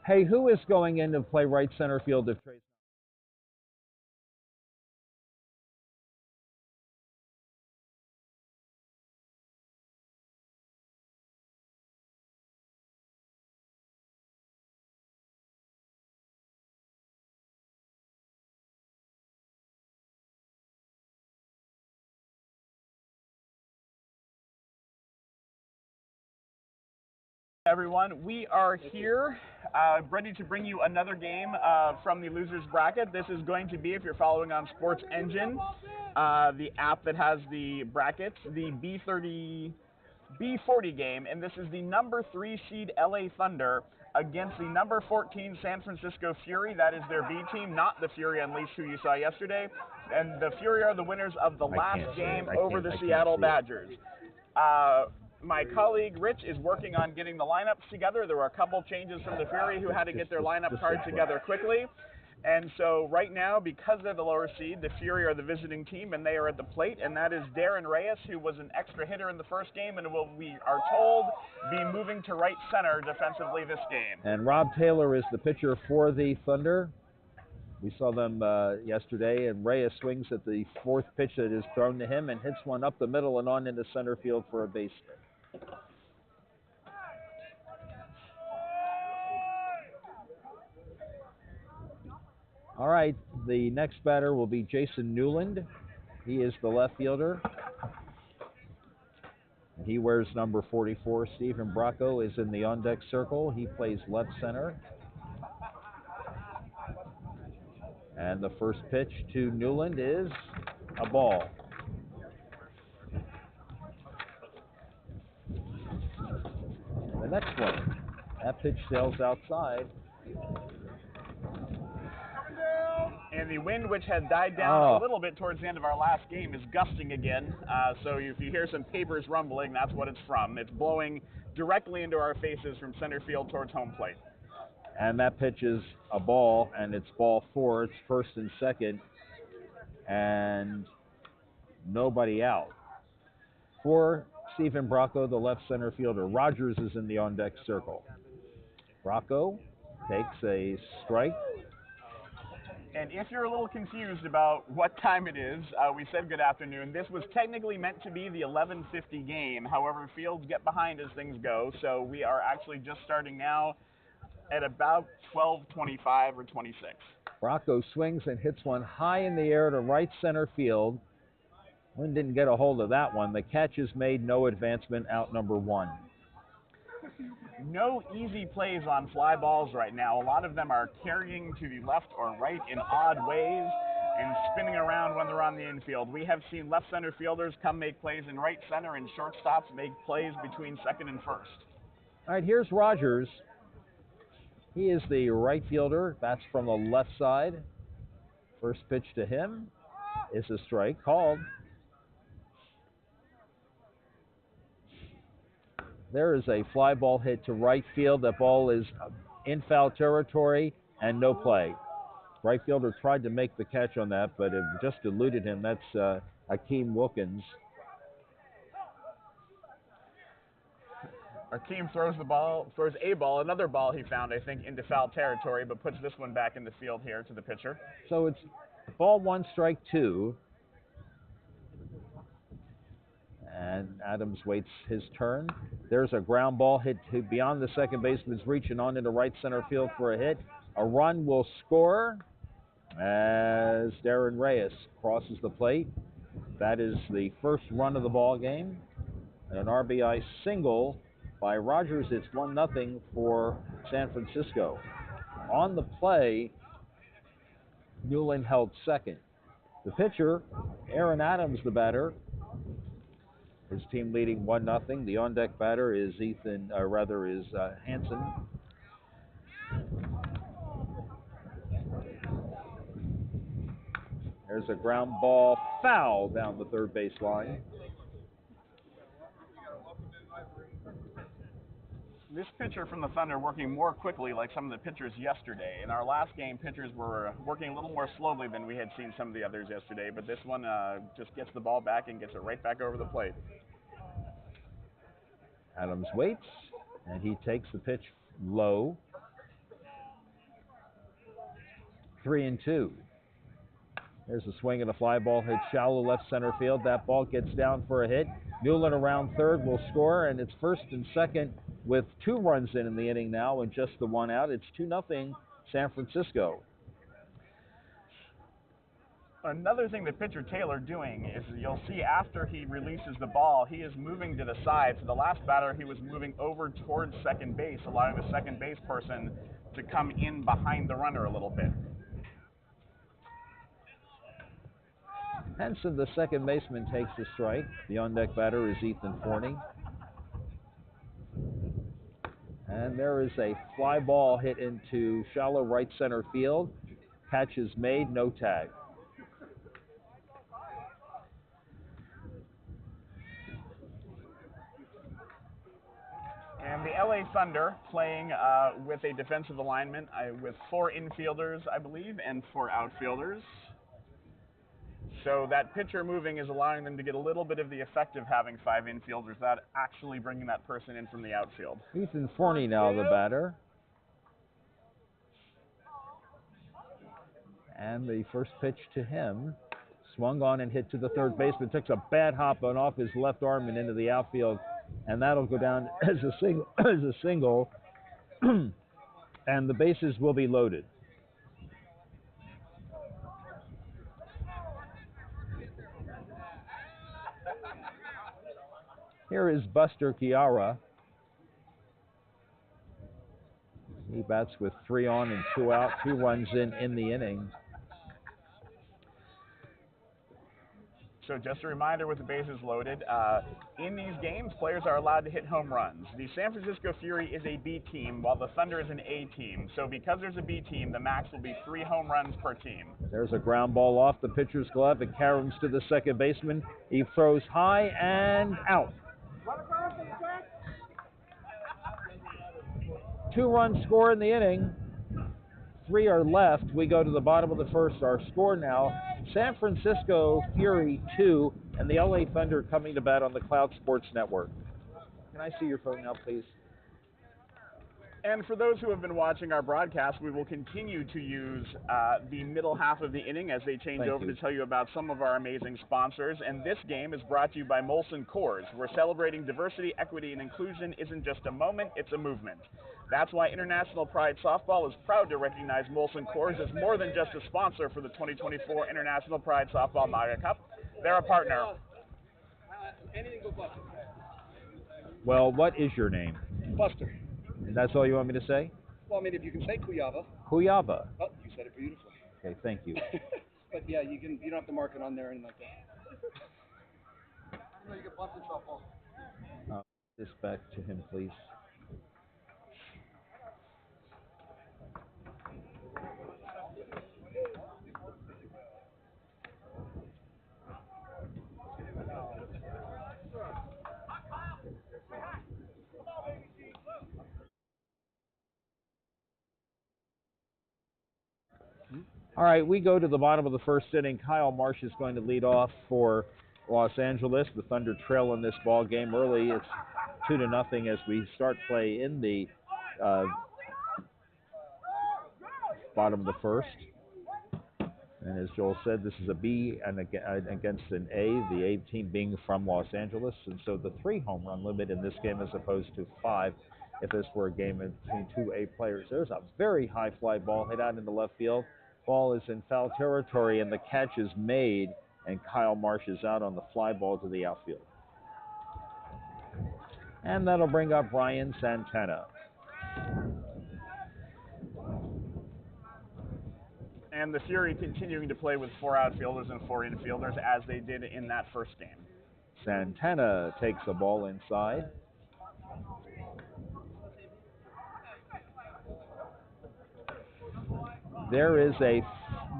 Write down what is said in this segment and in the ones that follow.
Hey, who is going in to play right center field if Trey's Everyone, we are here ready to bring you another game from the losers bracket. This is going to be, if you're following on Sports Engine, the app that has the brackets, the B40 game, and this is the number 3 seed LA Thunder against the number 14 San Francisco Fury. That is their B team, not the Fury Unleashed who you saw yesterday. And the Fury are the winners of the last game over the Seattle Badgers. My colleague Rich is working on getting the lineups together. There were a couple changes from the Fury who had to get their lineup card together quickly. And so right now, because they're the lower seed, the Fury are the visiting team, and they are at the plate. And that is Darren Reyes, who was an extra hitter in the first game and will, we are told, be moving to right center defensively this game. And Rob Taylor is the pitcher for the Thunder. We saw them yesterday, and Reyes swings at the fourth pitch that is thrown to him and hits one up the middle and on into center field for a base hit. All right, the next batter will be Jason Newland. He is the left fielder. He wears number 44. Stephen Bracco is in the on-deck circle. He plays left center. And the first pitch to Newland is a ball. The next one, that pitch sails outside. And the wind, which had died down a little bit towards the end of our last game, is gusting again. So if you hear some papers rumbling, that's what it's from. It's blowing directly into our faces from center field towards home plate. And that pitch is a ball, and it's ball 4. It's first and second, and nobody out. For Stephen Bracco, the left center fielder. Rogers is in the on-deck circle. Bracco takes a strike. And if you're a little confused about what time it is, we said good afternoon. This was technically meant to be the 11:50 game. However, fields get behind as things go, so we are actually just starting now at about 12:25 or 26. Bracco swings and hits one high in the air to right center field. Lynn didn't get a hold of that one. The catch is made, no advancement, out number 1. No easy plays on fly balls right now. A lot of them are carrying to the left or right in odd ways and spinning around when they're on the infield. We have seen left center fielders come make plays in right center, and shortstops make plays between second and first. All right, here's Rogers. He is the right fielder. That's from the left side. First pitch to him is a strike called. There is a fly ball hit to right field. That ball is in foul territory and no play. Right fielder tried to make the catch on that, but it just eluded him. That's Akeem Wilkins. Akeem throws a ball, another ball he found, I think, into foul territory, but puts this one back in the field here to the pitcher. So it's ball 1, strike 2. And Adams waits his turn. There's a ground ball hit to beyond the second baseman's reach and on into right center field for a hit. A run will score as Darren Reyes crosses the plate. That is the first run of the ball game. And an RBI single by Rogers. It's 1-0 for San Francisco. On the play, Newland held second. The pitcher, Aaron Adams, the batter. His team leading 1-0. The on-deck batter is Hansen. There's a ground ball foul down the third base line. This pitcher from the Thunder working more quickly like some of the pitchers yesterday. In our last game, pitchers were working a little more slowly than we had seen some of the others yesterday, but this one just gets the ball back and gets it right back over the plate. Adams waits, and he takes the pitch low. 3-2. There's a swing and a fly ball hit shallow left center field. That ball gets down for a hit. Newland around third will score, and it's first and second with 2 runs in the inning now and just the 1 out. It's 2-0 San Francisco. Another thing that pitcher Taylor doing is you'll see after he releases the ball, he is moving to the side. For the last batter, he was moving over towards second base, allowing the second base person to come in behind the runner a little bit. Henson, the second baseman, takes the strike. The on-deck batter is Ethan Forney. And there is a fly ball hit into shallow right center field. Catch is made, no tag. And the LA Thunder playing with a defensive alignment with 4 infielders, I believe, and 4 outfielders. So that pitcher moving is allowing them to get a little bit of the effect of having 5 infielders without actually bringing that person in from the outfield. Ethan Forney now the batter. And the first pitch to him, swung on and hit to the third baseman. Takes a bad hop on off his left arm and into the outfield. And that'll go down as a single. And the bases will be loaded. Here is Buster Chiara. He bats with 3 on and 2 out, 2 runs in the inning. So just a reminder with the bases loaded, in these games, players are allowed to hit home runs. The San Francisco Fury is a B team, while the Thunder is an A team. So because there's a B team, the max will be 3 home runs per team. There's a ground ball off the pitcher's glove. It caroms to the second baseman. He throws high and out. 2-run score in the inning. 3 are left. We go to the bottom of the first. Our score now, San Francisco Fury 2 and the LA Thunder coming to bat on the Cloud Sports Network. Can I see your phone now, please? And for those who have been watching our broadcast, we will continue to use the middle half of the inning as they change over to tell you about some of our amazing sponsors. And this game is brought to you by Molson Coors, where celebrating diversity, equity, and inclusion isn't just a moment, it's a movement. That's why International Pride Softball is proud to recognize Molson Coors as more than just a sponsor for the 2024 International Pride Softball NAGAAA Cup. They're a partner. Anything but Buster. Well, what is your name? Buster. And that's all you want me to say? Well, I mean, if you can say Cuyava. Cuyava. Oh, you said it beautifully. Okay, thank you. But yeah, you don't have to mark it on there or anything like that. I know you get busted softball. This back to him, please. All right, we go to the bottom of the first inning. Kyle Marsh is going to lead off for Los Angeles. The Thunder trail in this ball game early. It's 2-0 as we start play in the bottom of the first. And as Joel said, this is a B and against an A, the A team being from Los Angeles. And so the 3 home run limit in this game as opposed to 5 if this were a game between 2 A players. There's a very high fly ball hit out into left field. Ball is in foul territory and the catch is made, and Kyle Marsh is out on the fly ball to the outfield. And that'll bring up Ryan Santana. And the Fury continuing to play with 4 outfielders and 4 infielders as they did in that first game. Santana takes the ball inside. There is a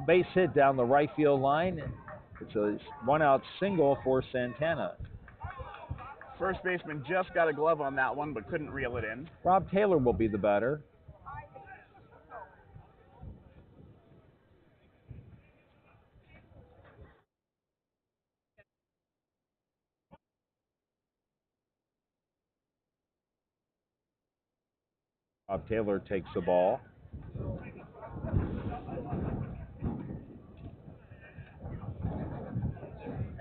base hit down the right field line. It's a 1-out single for Santana. First baseman just got a glove on that one, but couldn't reel it in. Rob Taylor will be the batter. Rob Taylor takes the ball.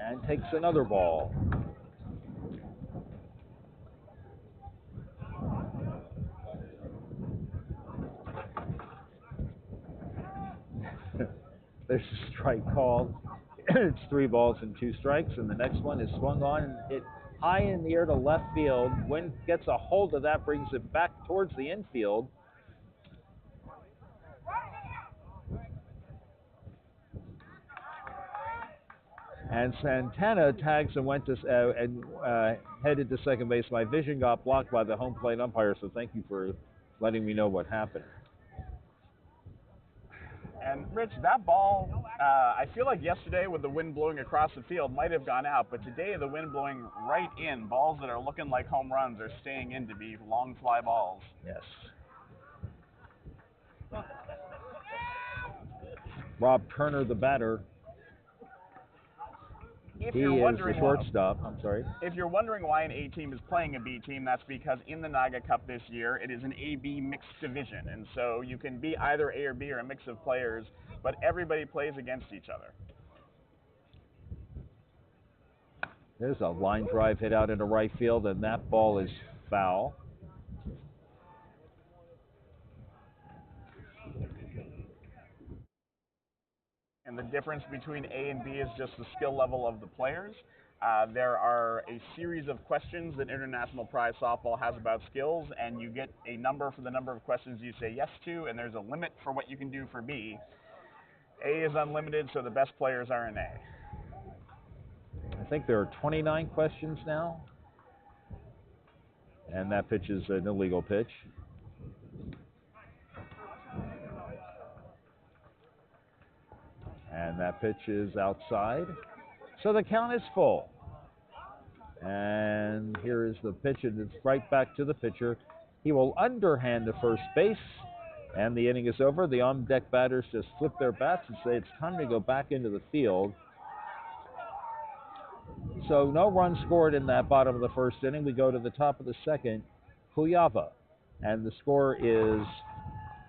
and takes another ball. There's a strike called. It's 3 balls and 2 strikes, and the next one is swung on and hit high in the air to left field. Wynn gets a hold of that, brings it back towards the infield. And Santana tags and went to headed to second base. My vision got blocked by the home plate umpire, so thank you for letting me know what happened. And Rich, that ball, I feel like yesterday with the wind blowing across the field might have gone out, but today the wind blowing right in. Balls that are looking like home runs are staying in to be long fly balls. Yes. Rob Turner, the batter. If He you're is wondering the shortstop. I'm sorry. If you're wondering why an A team is playing a B team, that's because in the NAGAAA Cup this year, it is an A-B mixed division. And so you can be either A or B or a mix of players, but everybody plays against each other. There's a line drive hit out into right field, and that ball is foul. And the difference between A and B is just the skill level of the players. There are a series of questions that International Prize Softball has about skills, and you get a number for the number of questions you say yes to, and there's a limit for what you can do for B. A is unlimited, so the best players are in A. I think there are 29 questions now. And that pitch is an illegal pitch. And that pitch is outside. So the count is full. And here is the pitch, and it's right back to the pitcher. He will underhand to first base, and the inning is over. The on-deck batters just flip their bats and say it's time to go back into the field. So no runs scored in that bottom of the first inning. We go to the top of the second, Cuyava, and the score is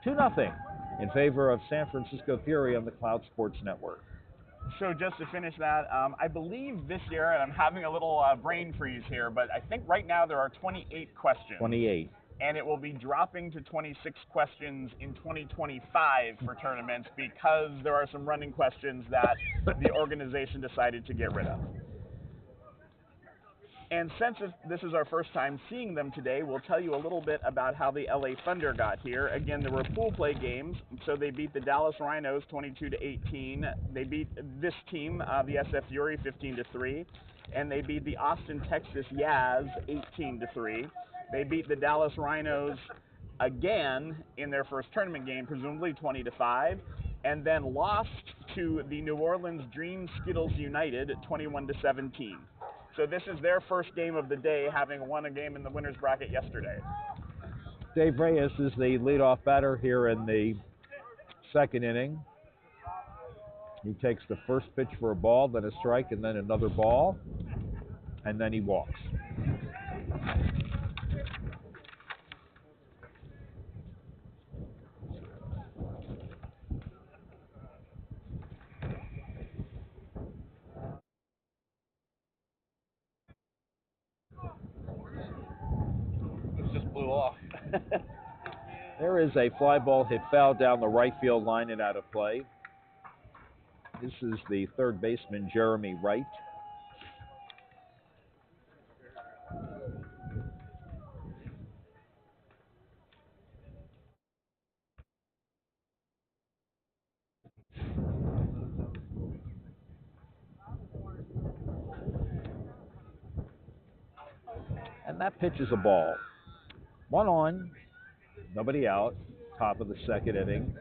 2-0 in favor of San Francisco Fury on the Cloud Sports Network. So just to finish that, I believe this year, and I'm having a little brain freeze here, but I think right now there are 28 questions. 28. And it will be dropping to 26 questions in 2025 for tournaments because there are some running questions that the organization decided to get rid of. And since this is our first time seeing them today, we'll tell you a little bit about how the LA Thunder got here. Again, there were pool play games, so they beat the Dallas Rhinos 22-18. They beat this team, the SF Fury, 15-3, and they beat the Austin, Texas Yaz 18-3. They beat the Dallas Rhinos again in their first tournament game, presumably 20-5, and then lost to the New Orleans Dream Skittles United 21-17. So this is their first game of the day, having won a game in the winner's bracket yesterday. Dave Reyes is the leadoff batter here in the second inning. He takes the first pitch for a ball, then a strike, and then another ball, and then he walks. It just blew off. There is a fly ball hit foul down the right field line and out of play. This is the third baseman, Jeremy Wright. And that pitch is a ball. 1 on, nobody out, top of the second inning.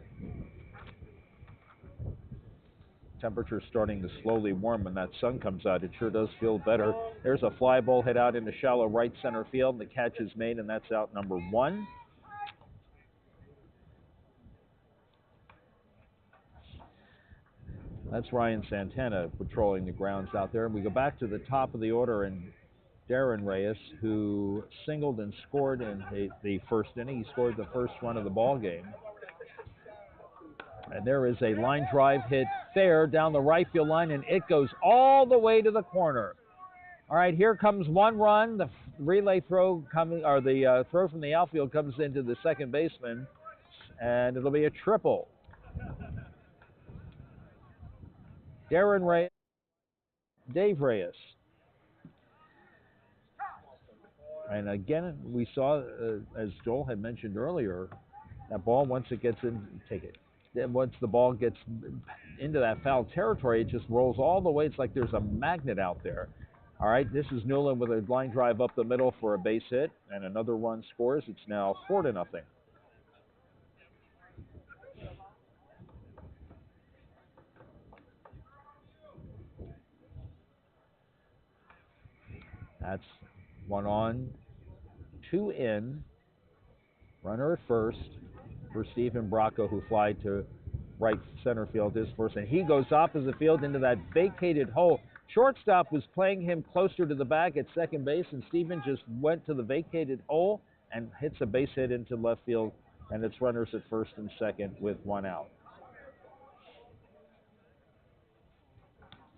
Temperature starting to slowly warm when that sun comes out. It sure does feel better. There's a fly ball hit out into shallow right center field. The catch is made, and that's out number 1. That's Ryan Santana patrolling the grounds out there. And we go back to the top of the order, and Darren Reyes, who singled and scored in the first inning. He scored the first run of the ball game. And there is a line drive hit fair down the right field line, and it goes all the way to the corner. All right, here comes one run. The relay throw coming, or the throw from the outfield comes into the second baseman, and it'll be a triple. Dave Reyes. And again, we saw, as Joel had mentioned earlier, that ball, once it gets in, take it. Then once the ball gets into that foul territory, it just rolls all the way. It's like there's a magnet out there. All right, this is Newland with a line drive up the middle for a base hit, and another run scores. It's now 4-0. That's 1 on, 2 in. Runner at first for Stephen Bracco, who fly to right center field this first, and he goes opposite field into that vacated hole. Shortstop was playing him closer to the bag at second base, and Stephen just went to the vacated hole and hits a base hit into left field, and it's runners at first and second with 1 out.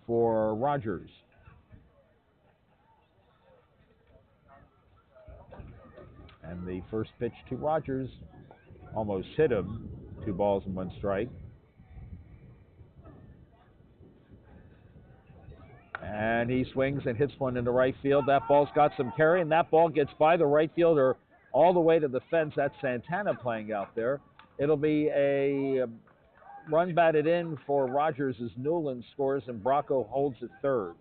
For Rogers. And the first pitch to Rogers almost hit him. 2 balls and 1 strike. And he swings and hits one into right field. That ball's got some carry, and that ball gets by the right fielder all the way to the fence. That's Santana playing out there. It'll be a run batted in for Rogers as Newland scores and Bracco holds at third.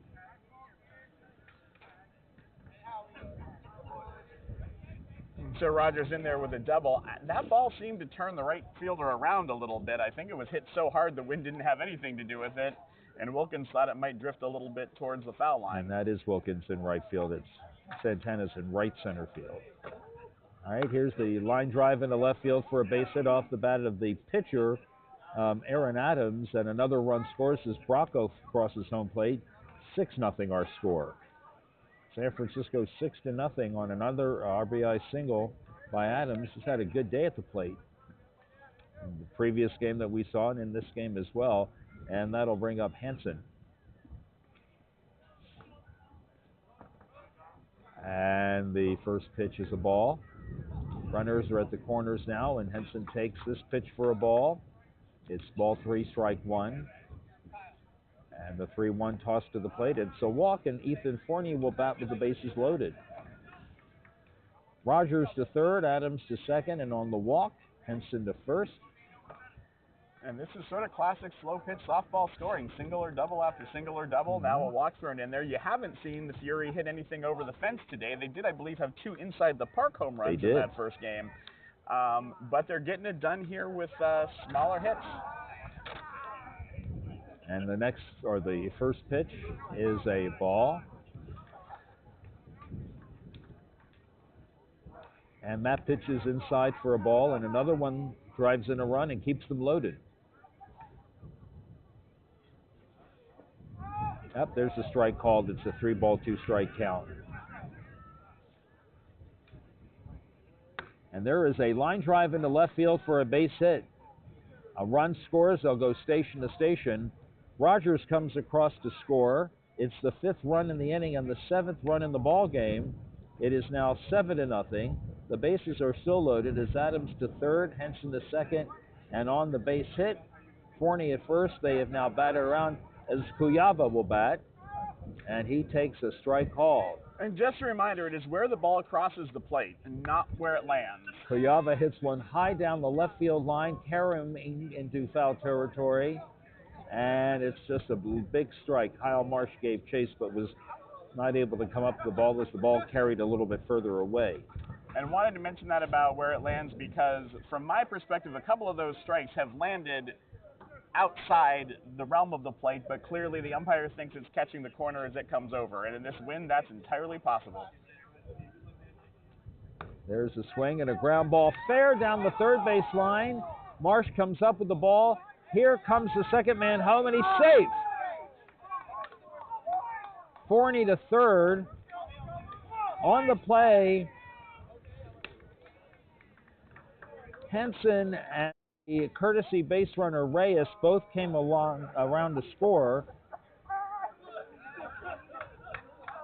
So Rogers in there with a double. That ball seemed to turn the right fielder around a little bit. I think it was hit so hard the wind didn't have anything to do with it, and Wilkins thought it might drift a little bit towards the foul line. And that is Wilkins in right field. It's Santana's in right center field. All right, here's the line drive into left field for a base hit off the bat of the pitcher, Aaron Adams, and another run scores as Bracco crosses home plate. 6-0 our score. San Francisco 6-0 on another RBI single by Adams. He's had a good day at the plate in the previous game that we saw and in this game as well. And that'll bring up Henson. And the first pitch is a ball. Runners are at the corners now, and Henson takes this pitch for a ball. It's ball 3, strike 1. And the 3-1 toss to the plate. It's a walk, and Ethan Forney will bat with the bases loaded. Rogers to third, Adams to second, and on the walk, Henson to first. And this is sort of classic slow pitch softball scoring. Single or double after single or double. Now a walk thrown in there. You haven't seen the Fury hit anything over the fence today. They did, I believe, have 2 inside the park home runs in that first game. But they're getting it done here with smaller hits. And the first pitch is a ball. And that pitch is inside for a ball, and another one drives in a run and keeps them loaded. Yep, there's a strike called. It's a 3-ball, 2-strike count. And there is a line drive into left field for a base hit. A run scores. They'll go station to station. Rogers comes across to score. It's the 5th run in the inning and the 7th run in the ball game. It is now 7-0. The bases are still loaded as Adams to third, Henson to second, and on the base hit, Forney at first. They have now batted around as Cuyava will bat, and he takes a strike called. And just a reminder, it is where the ball crosses the plate and not where it lands. Cuyava hits one high down the left field line, carrying into foul territory. And it's just a big strike. Kyle Marsh gave chase but was not able to come up to the ball as the ball carried a little bit further away. And wanted to mention that about where it lands because from my perspective, a couple of those strikes have landed outside the realm of the plate, but clearly the umpire thinks it's catching the corner as it comes over. And in this wind, that's entirely possible. There's a swing and a ground ball fair down the third base line. Marsh comes up with the ball. Here comes the second man home, and he's safe. Forney to third. On the play, Henson and the courtesy base runner Reyes both came along around to score.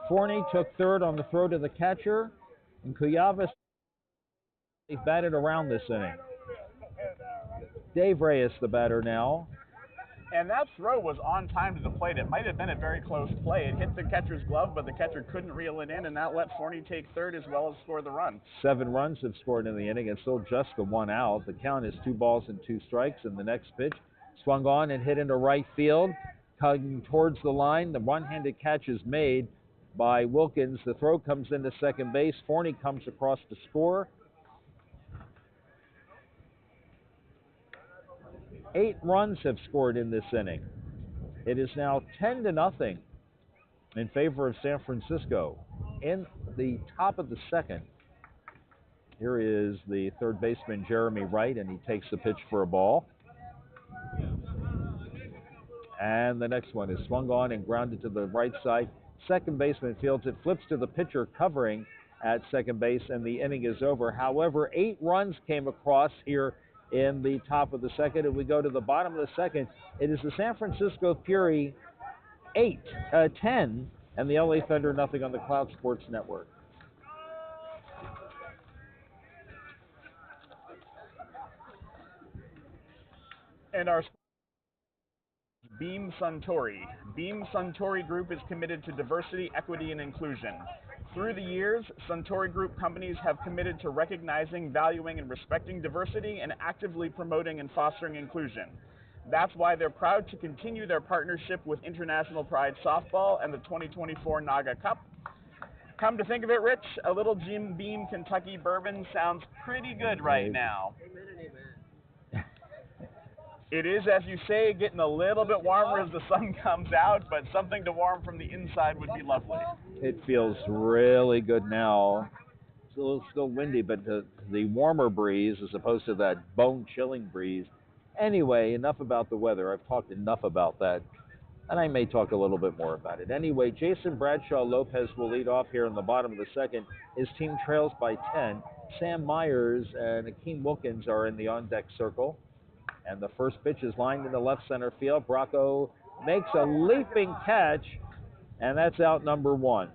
Forney took third on the throw to the catcher, and Cuyavas batted around this inning. Dave Reyes, the batter now. And that throw was on time to the plate. It might have been a very close play. It hit the catcher's glove, but the catcher couldn't reel it in, and that let Forney take third as well as score the run. 7 runs have scored in the inning, and still just the 1 out. The count is 2 balls and 2 strikes, and the next pitch swung on and hit into right field, coming towards the line. The one-handed catch is made by Wilkins. The throw comes into second base. Forney comes across to score. 8 runs have scored in this inning. It is now 10-0 in favor of San Francisco. In the top of the second, here is the third baseman Jeremy Wright, and he takes the pitch for a ball. And the next one is swung on and grounded to the right side. Second baseman fields it, flips to the pitcher covering at second base, and the inning is over. However, 8 runs came across here in the top of the second. If we go to the bottom of the second, it is the San Francisco Fury 10, and the LA Thunder nothing on the Cloud Sports Network. And our Beam Suntory. Beam Suntory Group is committed to diversity, equity, and inclusion. Through the years, Suntory Group companies have committed to recognizing, valuing, and respecting diversity and actively promoting and fostering inclusion. That's why they're proud to continue their partnership with International Pride Softball and the 2024 NAGAAA Cup. Come to think of it, Rich, a little Jim Beam Kentucky bourbon sounds pretty good right now. It is, as you say, getting a little bit warmer as the sun comes out, but something to warm from the inside would be lovely. It feels really good now. It's a little still windy, but the warmer breeze as opposed to that bone-chilling breeze. Anyway, enough about the weather. I've talked enough about that, and I may talk a little bit more about it. Anyway, Jason Bradshaw Lopez will lead off here in the bottom of the second. His team trails by 10. Sam Myers and Akeem Wilkins are in the on-deck circle. And the first pitch is lined into left center field. Bracco makes a leaping catch, and that's out number 1.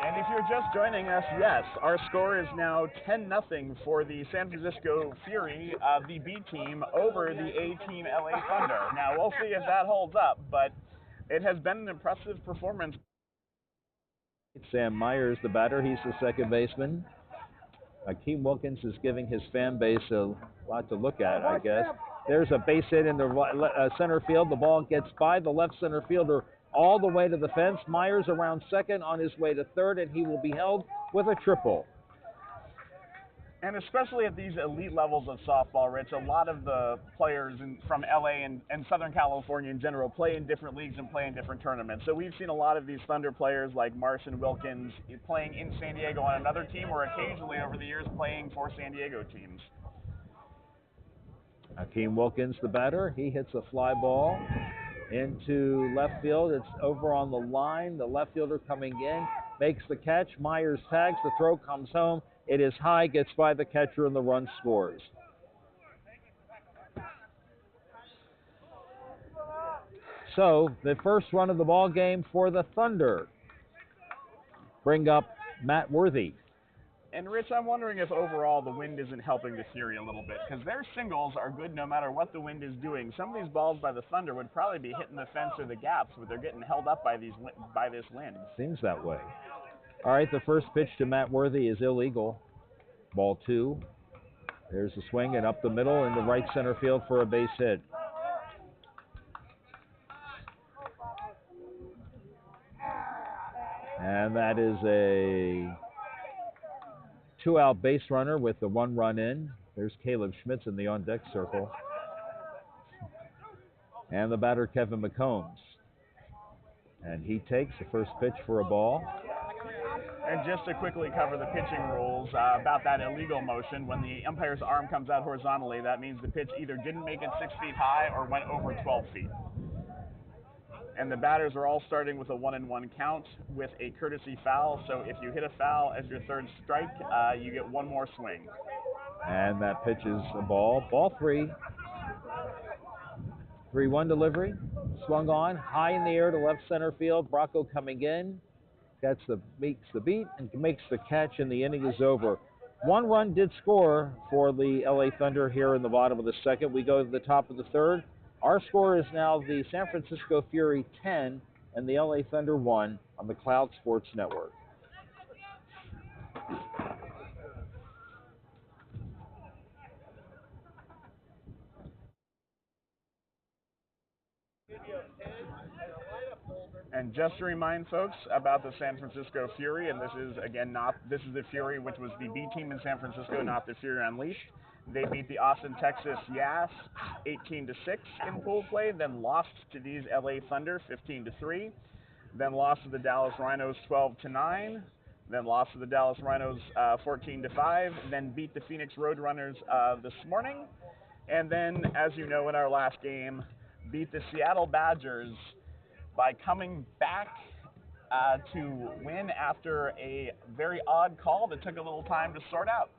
And if you're just joining us, yes, our score is now 10-0 for the San Francisco Fury, the B team, over the A team LA Thunder. Now, we'll see if that holds up, but it has been an impressive performance. Sam Myers, the batter, he's the second baseman. Akeem Wilkins is giving his fan base a lot to look at, I guess. There's a base hit in the center field. The ball gets by the left center fielder all the way to the fence. Myers around second on his way to third, and he will be held with a triple. And especially at these elite levels of softball, Rich, a lot of the players from LA and Southern California in general play in different leagues and play in different tournaments. So we've seen a lot of these Thunder players like Marson Wilkins playing in San Diego on another team, or occasionally over the years playing for San Diego teams. Akeem Wilkins, the batter, he hits a fly ball into left field. It's over on the line. The left fielder coming in makes the catch. Myers tags. The throw comes home. It is high, gets by the catcher, and the run scores. So the first run of the ball game for the Thunder bring up Matt Worthy. And Rich, I'm wondering if overall the wind isn't helping the Fury a little bit, because their singles are good no matter what the wind is doing. Some of these balls by the Thunder would probably be hitting the fence or the gaps, but they're getting held up by this wind. Seems that way. All right, the first pitch to Matt Worthy is illegal. Ball 2. There's a swing and up the middle into right center field for a base hit. And that is a 2-out base runner with the 1 run in. There's Caleb Schmitz in the on-deck circle. And the batter, Kevin McCombs. And he takes the first pitch for a ball. And just to quickly cover the pitching rules about that illegal motion, when the umpire's arm comes out horizontally, that means the pitch either didn't make it 6 feet high or went over 12 feet. And the batters are all starting with a 1-1 count with a courtesy foul. So if you hit a foul as your third strike, you get one more swing. And that pitch is a ball. Ball 3. 3-1 delivery. Swung on, high in the air to left center field. Bracco coming in. Makes the beat and makes the catch, and the inning is over. 1 run did score for the LA Thunder here in the bottom of the second. We go to the top of the third. Our score is now the San Francisco Fury 10 and the LA Thunder 1 on the Cloud Sports Network. And just to remind folks about the San Francisco Fury, and this is the Fury, which was the B team in San Francisco, not the Fury Unleashed. They beat the Austin, Texas Yas 18-6 in pool play, then lost to these LA Thunder 15-3, then lost to the Dallas Rhinos 12-9, then lost to the Dallas Rhinos 14-5, then beat the Phoenix Roadrunners this morning, and then, as you know, in our last game, beat the Seattle Badgers by coming back to win after a very odd call that took a little time to sort out.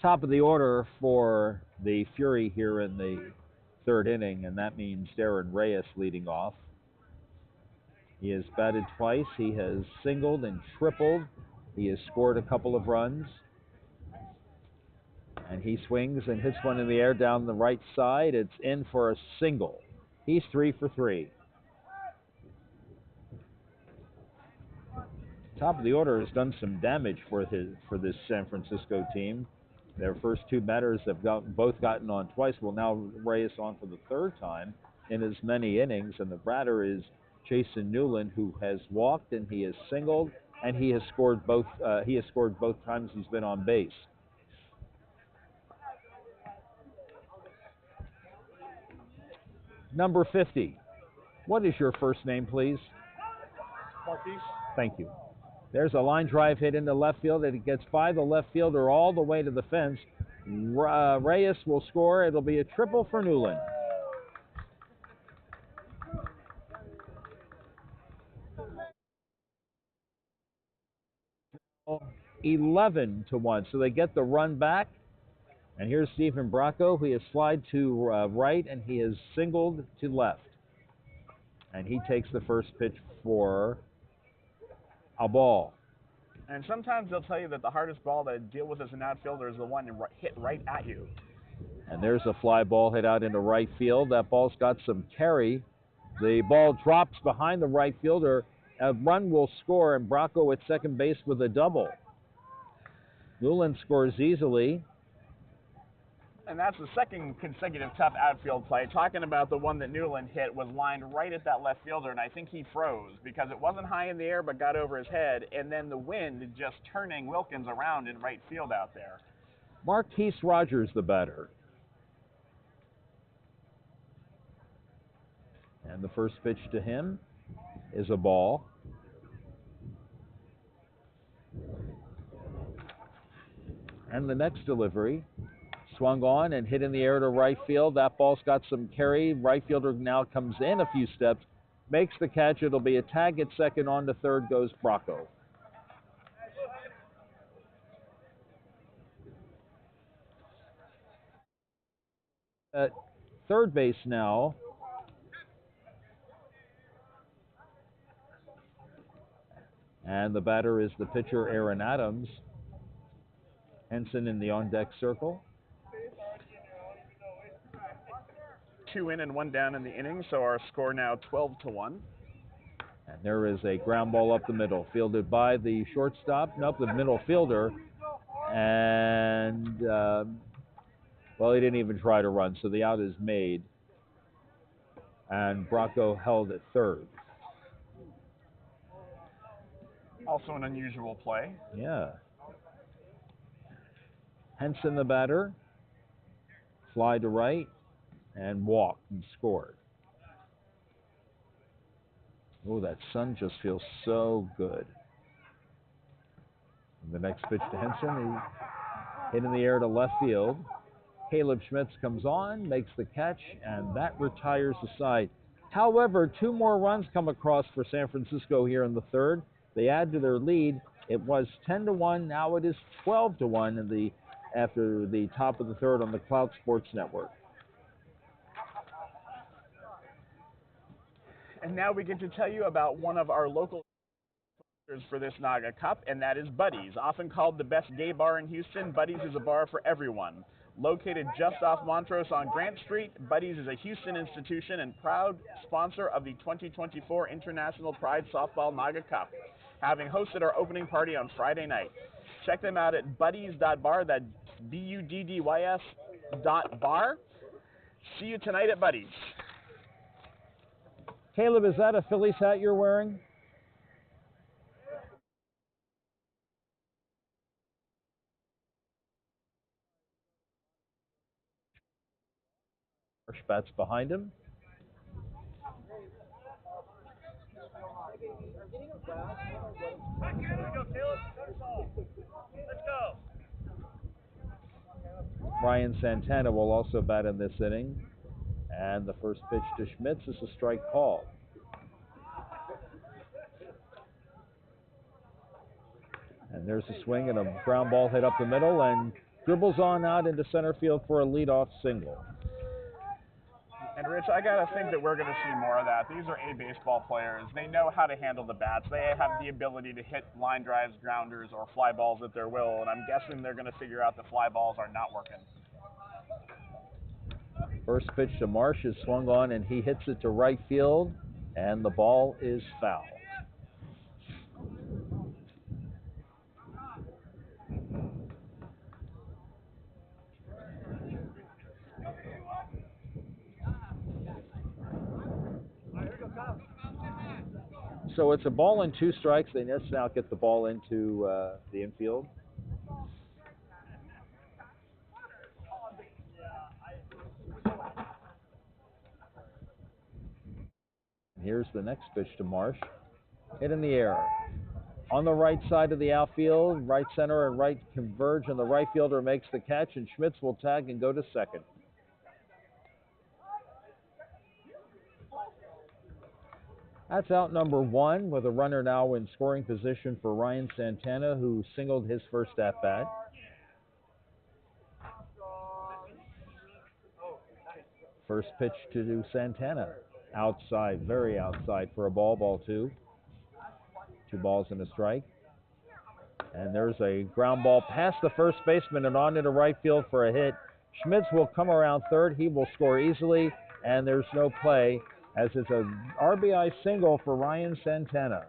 Top of the order for the Fury here in the third inning, and that means Darren Reyes leading off. He has batted twice. He has singled and tripled. He has scored a couple of runs. And he swings and hits one in the air down the right side. It's in for a single. He's 3 for 3. Top of the order has done some damage for this San Francisco team. Their first two batters have both gotten on twice. Will now Reyes on for the third time in as many innings. And the batter is Jason Newland, who has walked and he has singled and he has scored both. He has scored both times he's been on base. Number 50. What is your first name, please? Marquise. Thank you. There's a line drive hit into left field, and it gets by the left fielder all the way to the fence. Reyes will score. It'll be a triple for Newland. Oh, 11-1. So they get the run back. And here's Stephen Bracco. He has slid to right, and he has singled to left. And he takes the first pitch for a ball. And sometimes they'll tell you that the hardest ball to deal with as an outfielder is the one hit right at you. And there's a fly ball hit out into right field. That ball's got some carry. The ball drops behind the right fielder. A run will score, and Bracco at second base with a double. Newland scores easily. And that's the second consecutive tough outfield play. Talking about the one that Newland hit was lined right at that left fielder, and I think he froze because it wasn't high in the air but got over his head, and then the wind just turning Wilkins around in right field out there. Marquise Rogers, the batter. And the first pitch to him is a ball. And the next delivery, swung on and hit in the air to right field. That ball's got some carry. Right fielder now comes in a few steps, makes the catch. It'll be a tag at second. On to third goes Bracco. At third base now, and the batter is the pitcher, Aaron Adams. Henson in the on-deck circle. 2 in and 1 down in the inning, so our score now 12-1. And there is a ground ball up the middle, fielded by the shortstop. Nope, the middle fielder. And, well, he didn't even try to run, so the out is made. And Bracco held at third. Also an unusual play. Yeah. Henson, the batter, fly to right, and walked and scored. Oh, that sun just feels so good. And the next pitch to Henson, Hit in the air to left field. Caleb Schmitz comes on, makes the catch, and that retires the side. However, 2 more runs come across for San Francisco here in the third. They add to their lead. It was 10-1. Now it is 12-1 after the top of the third on the Cloud Sports Network. And now we get to tell you about one of our local for this NAGAAA Cup, and that is Buddy's. Often called the best gay bar in Houston, Buddy's is a bar for everyone. Located just off Montrose on Grant Street, Buddy's is a Houston institution and proud sponsor of the 2024 International Pride Softball NAGAAA Cup, having hosted our opening party on Friday night. Check them out at buddies.bar, that's BUDDYS.bar. See you tonight at Buddy's. Caleb, is that a Phillies hat you're wearing? Marsh bats behind him. Ryan Santana will also bat in this inning. And the first pitch to Schmitz is a strike call. And there's a swing and a ground ball hit up the middle and dribbles on out into center field for a leadoff single. And Rich, I gotta think that we're gonna see more of that. These are baseball players. They know how to handle the bats. They have the ability to hit line drives, grounders, or fly balls at their will. And I'm guessing they're gonna figure out the fly balls are not working. First pitch to Marsh is swung on and he hits it to right field, and the ball is foul. So it's a ball and 2 strikes. They just now get the ball into the infield. Here's the next pitch to Marsh. Hit in the air. On the right side of the outfield, right center and right converge, and the right fielder makes the catch, and Schmitz will tag and go to second. That's out number 1 with a runner now in scoring position for Ryan Santana, who singled his first at-bat. First pitch to Santana. Outside, very outside for a ball 2. 2 balls and a strike. And there's a ground ball past the first baseman and on into right field for a hit. Schmitz will come around third. He will score easily, and there's no play, as it's a RBI single for Ryan Santana.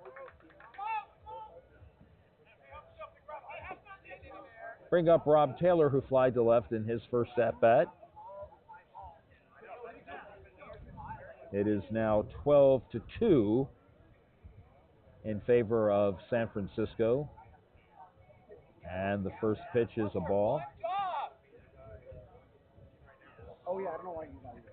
Bring up Rob Taylor, who flied to left in his first at-bat. It is now 12-2 in favor of San Francisco. And the first pitch is a ball. Oh, yeah, I don't know why you got it.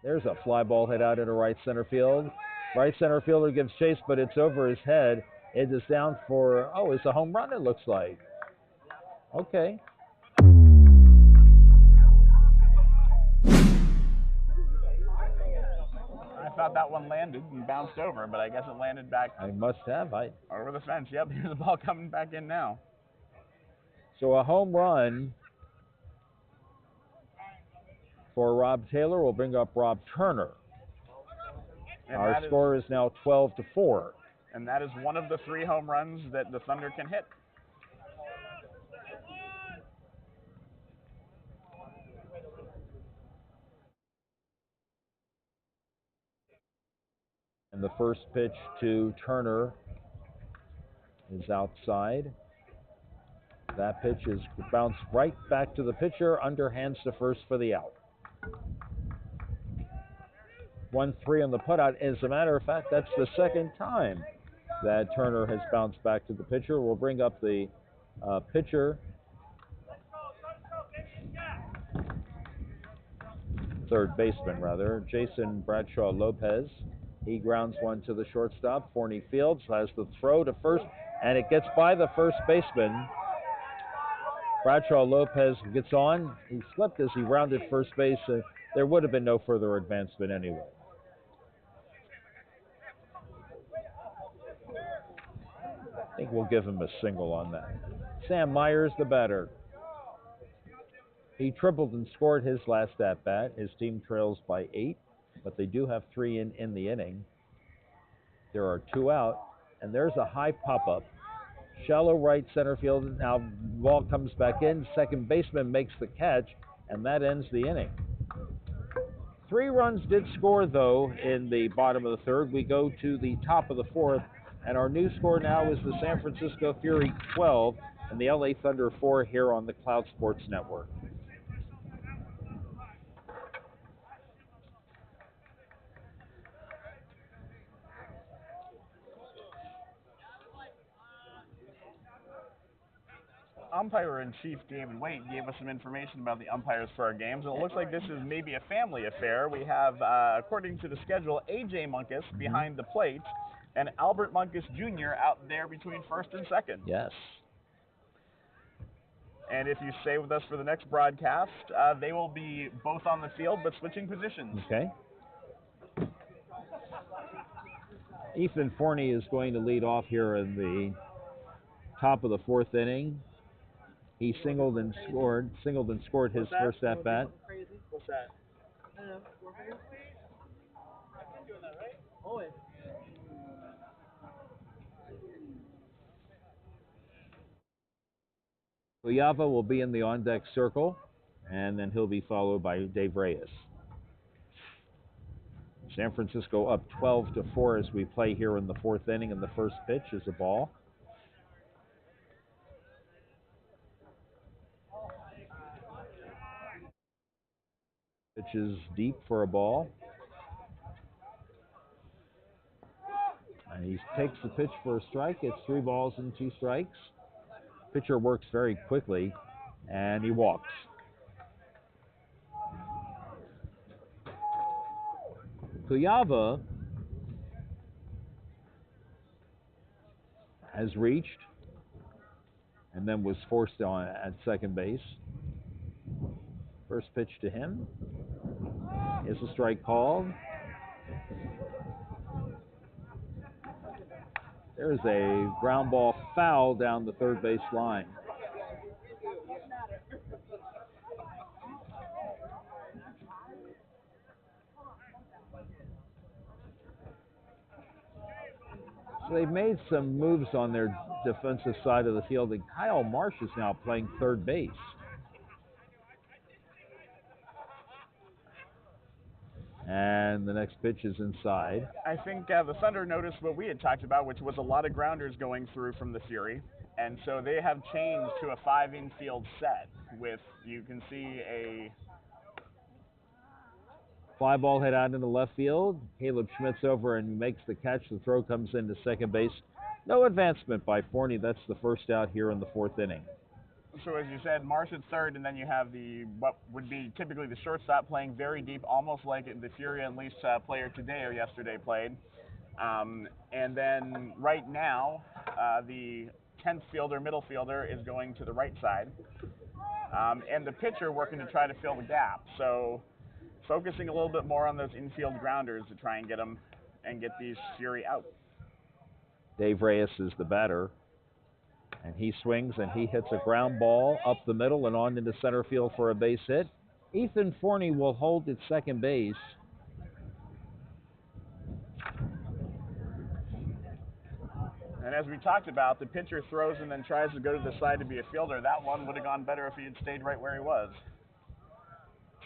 There's a fly ball hit out into right center field. Right center fielder gives chase, but it's over his head. It is down for, it's a home run, it looks like. Okay. I thought that one landed and bounced over, but I guess it landed back. I must have. Over the fence. Yep, here's the ball coming back in now. So a home run for Rob Taylor will bring up Rob Turner. And our score is now 12-4. And that is one of the 3 home runs that the Thunder can hit. And the first pitch to Turner is outside. That pitch is bounced right back to the pitcher, underhands to first for the out. 1-3 on the putout. As a matter of fact, that's the second time that Turner has bounced back to the pitcher. We'll bring up the pitcher, third baseman rather, Jason Bradshaw Lopez. He grounds one to the shortstop. Forney fields, has the throw to first, and it gets by the first baseman. Bradshaw Lopez gets on. He slipped as he rounded first base. There would have been no further advancement anyway. I think we'll give him a single on that. Sam Myers, the batter. He tripled and scored his last at-bat. His team trails by 8, but they do have 3 in the inning. There are 2 out, and there's a high pop-up. Shallow right center field. Now ball comes back in. Second baseman makes the catch, and that ends the inning. 3 runs did score, though, in the bottom of the third. We go to the top of the fourth, and our new score now is the San Francisco Fury 12 and the LA Thunder 4 here on the Cloud Sports Network. Umpire-in-chief David Waite gave us some information about the umpires for our games, and it looks like this is maybe a family affair. We have, according to the schedule, A.J. Munkus behind the plate, and Albert Munkus Jr. out there between first and second. Yes. And if you stay with us for the next broadcast, they will be both on the field but switching positions. Okay. Ethan Forney is going to lead off here in the top of the fourth inning. He singled and scored his first at bat. What's that? Uyava will be in the on-deck circle, and then he'll be followed by Dave Reyes. San Francisco up 12-4 as we play here in the fourth inning, and the first pitch is a ball. Pitch is deep for a ball. And he takes the pitch for a strike. It's 3 balls and 2 strikes. Pitcher works very quickly, and he walks. Uyava has reached and then was forced on at second base. First pitch to him is a strike called. There's a ground ball foul down the third base line. So they've made some moves on their defensive side of the field, and Kyle Marsh is now playing third base. And the next pitch is inside. I think the Thunder noticed what we had talked about, which was a lot of grounders going through from the Fury. And so they have changed to a 5 infield set with, you can see a fly ball hit out into left field. Caleb Schmidt's over and makes the catch. The throw comes into second base. No advancement by Forney. That's the first out here in the fourth inning. So as you said, Marsh at third, and then you have what would be typically the shortstop playing very deep, almost like the Fury and Leafs player today or yesterday played. And then right now, the 10th fielder, middle fielder, is going to the right side. And the pitcher working to try to fill the gap. So focusing a little bit more on those infield grounders to try and get them and get these Fury out. Dave Reyes is the batter. And he swings and he hits a ground ball up the middle and on into center field for a base hit. Ethan Forney will hold at second base. And as we talked about, the pitcher throws and then tries to go to the side to be a fielder. That one would have gone better if he had stayed right where he was.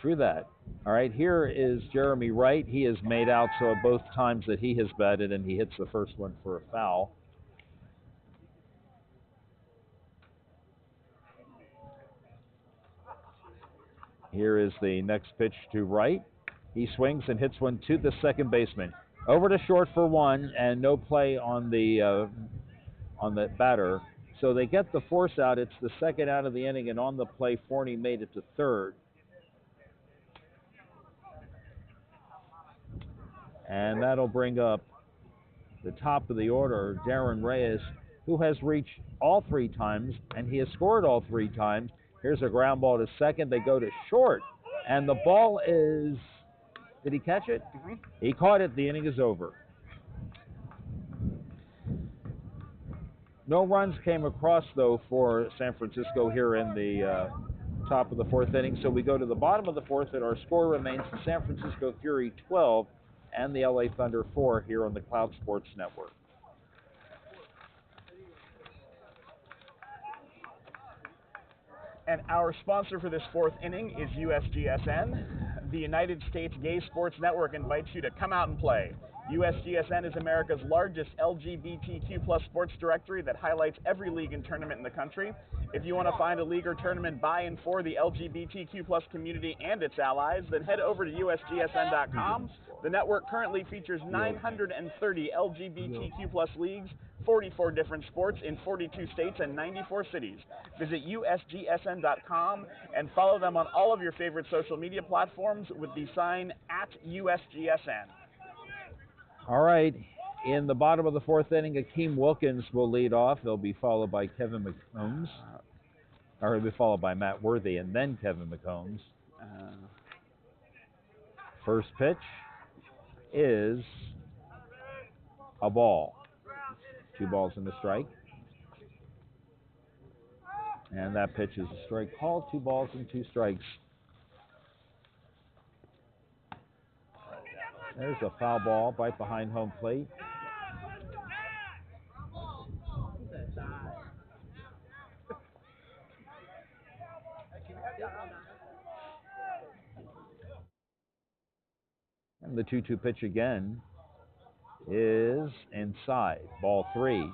True that. All right, here is Jeremy Wright. He is made out so both times that he has batted, and he hits the first one for a foul. Here is the next pitch to Wright. He swings and hits one to the second baseman. Over to short for one, and no play on the batter. So they get the force out. It's the second out of the inning, and on the play, Forney made it to third. And that'll bring up the top of the order, Darren Reyes, who has reached all 3 times, and he has scored all 3 times. Here's a ground ball to second. They go to short, and the ball is, did he catch it? Mm-hmm. He caught it. The inning is over. No runs came across, though, for San Francisco here in the top of the 4th inning. So we go to the bottom of the 4th, and our score remains the San Francisco Fury 12 and the LA Thunder 4 here on the Cloud Sports Network. And our sponsor for this 4th inning is USGSN. The United States Gay Sports Network invites you to come out and play. USGSN is America's largest LGBTQ+ sports directory that highlights every league and tournament in the country. If you want to find a league or tournament by and for the LGBTQ+ community and its allies, then head over to USGSN.com. The network currently features 930 LGBTQ+ leagues, 44 different sports in 42 states and 94 cities. Visit USGSN.com and follow them on all of your favorite social media platforms with the sign @USGSN. All right, in the bottom of the 4th inning, Akeem Wilkins will lead off. He'll be followed by Kevin McCombs, or he'll be followed by Matt Worthy, and then Kevin McCombs. First pitch is a ball. 2 balls and a strike. And that pitch is a strike called. 2 balls and 2 strikes. There's a foul ball right behind home plate. And the 2-2 pitch again is inside. Ball 3.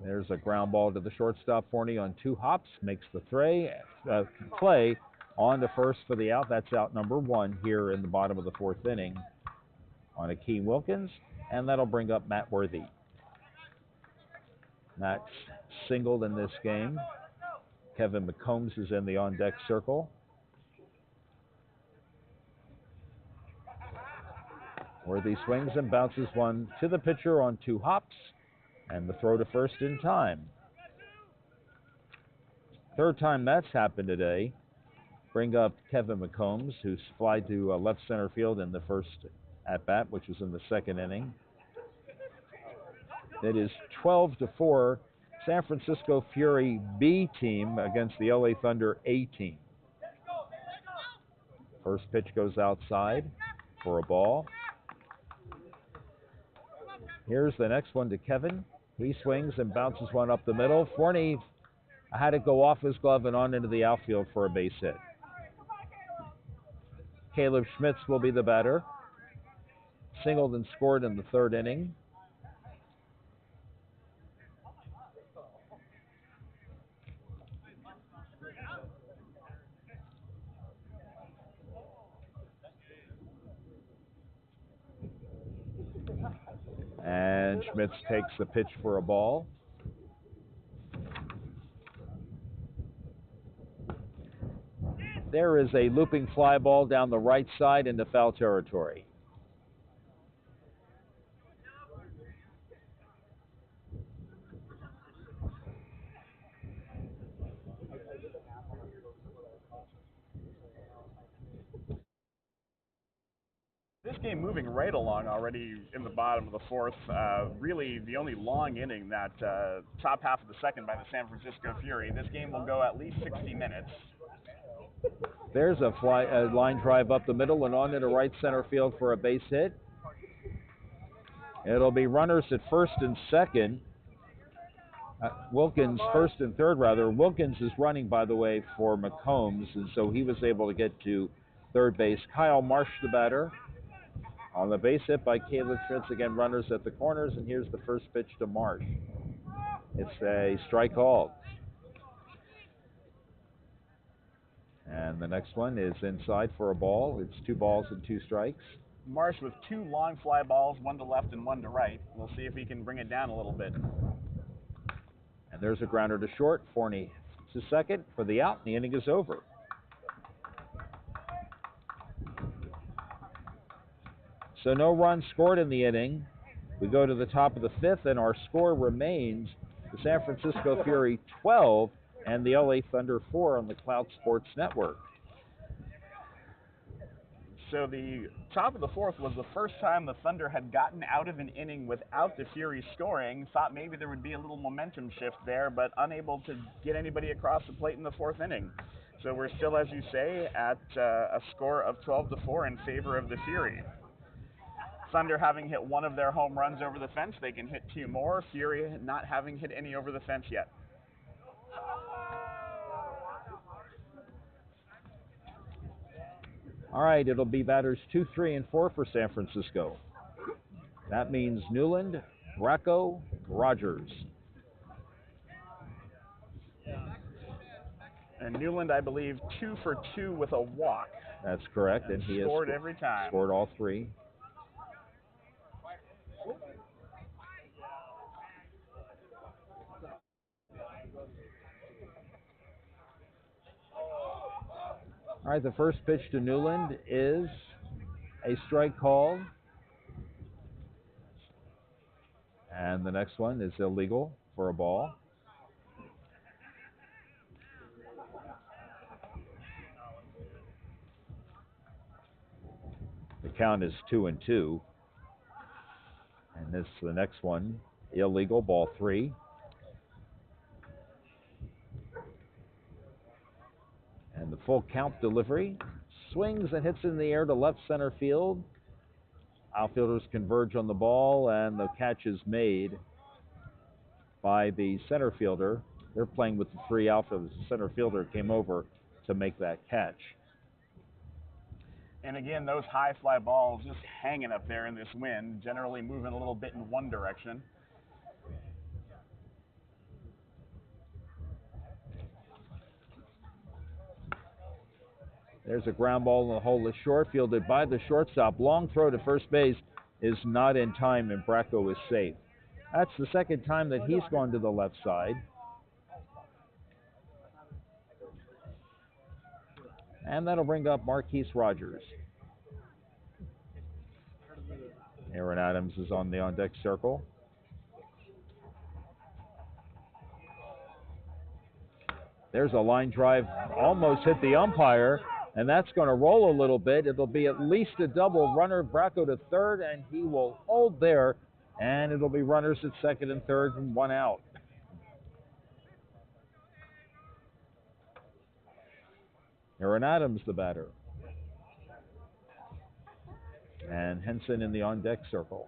There's a ground ball to the shortstop. Forney on 2 hops makes the play on to first for the out. That's out number 1 here in the bottom of the 4th inning on Akeem Wilkins, and that'll bring up Matt Worthy. Matt's singled in this game. Kevin McCombs is in the on-deck circle. Worthy swings and bounces one to the pitcher on 2 hops, and the throw to first in time. 3rd time that's happened today. Bring up Kevin McCombs, who's flied to left center field in the first at-bat, which was in the 2nd inning. It is 12-4, San Francisco Fury B team against the LA Thunder A team. First pitch goes outside for a ball. Here's the next one to Kevin. He swings and bounces one up the middle. Forney had it go off his glove and on into the outfield for a base hit. Caleb Schmitz will be the batter. Singled and scored in the 3rd inning. And Schmitz takes the pitch for a ball. There is a looping fly ball down the right side into foul territory. This game moving right along already in the bottom of the 4th. Really the only long inning, that top half of the 2nd by the San Francisco Fury. This game will go at least 60 minutes. There's a line drive up the middle and on into right center field for a base hit. It'll be runners at first and second. Wilkins, first and third rather. Wilkins is running, by the way, for McCombs, and so he was able to get to third base. Kyle Marsh, the batter. On the base hit by Caleb Schmitz, again, runners at the corners, and here's the first pitch to Marsh. It's a strike called. And the next one is inside for a ball. It's 2 balls and 2 strikes. Marsh with 2 long fly balls, 1 to left and 1 to right. We'll see if he can bring it down a little bit. And there's a grounder to short. Forney to second for the out, and the inning is over. So no runs scored in the inning. We go to the top of the fifth, and our score remains the San Francisco Fury 12 and the LA Thunder 4 on the Cloud Sports Network. So the top of the fourth was the first time the Thunder had gotten out of an inning without the Fury scoring. Thought maybe there would be a little momentum shift there, but unable to get anybody across the plate in the fourth inning. So we're still, as you say, at a score of 12-4 in favor of the Fury. Thunder having hit one of their home runs over the fence, they can hit two more. Fury not having hit any over the fence yet. All right, it'll be batters 2, 3, and 4 for San Francisco. That means Newland, Bracco, Rogers. And Newland, I believe, 2 for 2 with a walk. That's correct, and he scored has every time. Scored all three. All right, the first pitch to Newland is a strike called. And the next one is illegal for a ball. The count is 2-2. And this the next one, illegal, ball 3. And the full count delivery swings and hits in the air to left center field. Outfielders converge on the ball, and the catch is made by the center fielder. They're playing with the 3 outfielders. The center fielder came over to make that catch. And again, those high fly balls just hanging up there in this wind, generally moving a little bit in one direction. There's a ground ball in the hole to short, fielded by the shortstop. Long throw to first base is not in time, and Bracco is safe. That's the second time that he's gone to the left side. And that'll bring up Marquise Rogers. Aaron Adams is on the on-deck circle. There's a line drive, almost hit the umpire, and that's going to roll a little bit. It'll be at least a double. Runner Bracco to third, and he will hold there, and it'll be runners at second and third and 1 out. Aaron Adams, the batter. And Henson in the on-deck circle.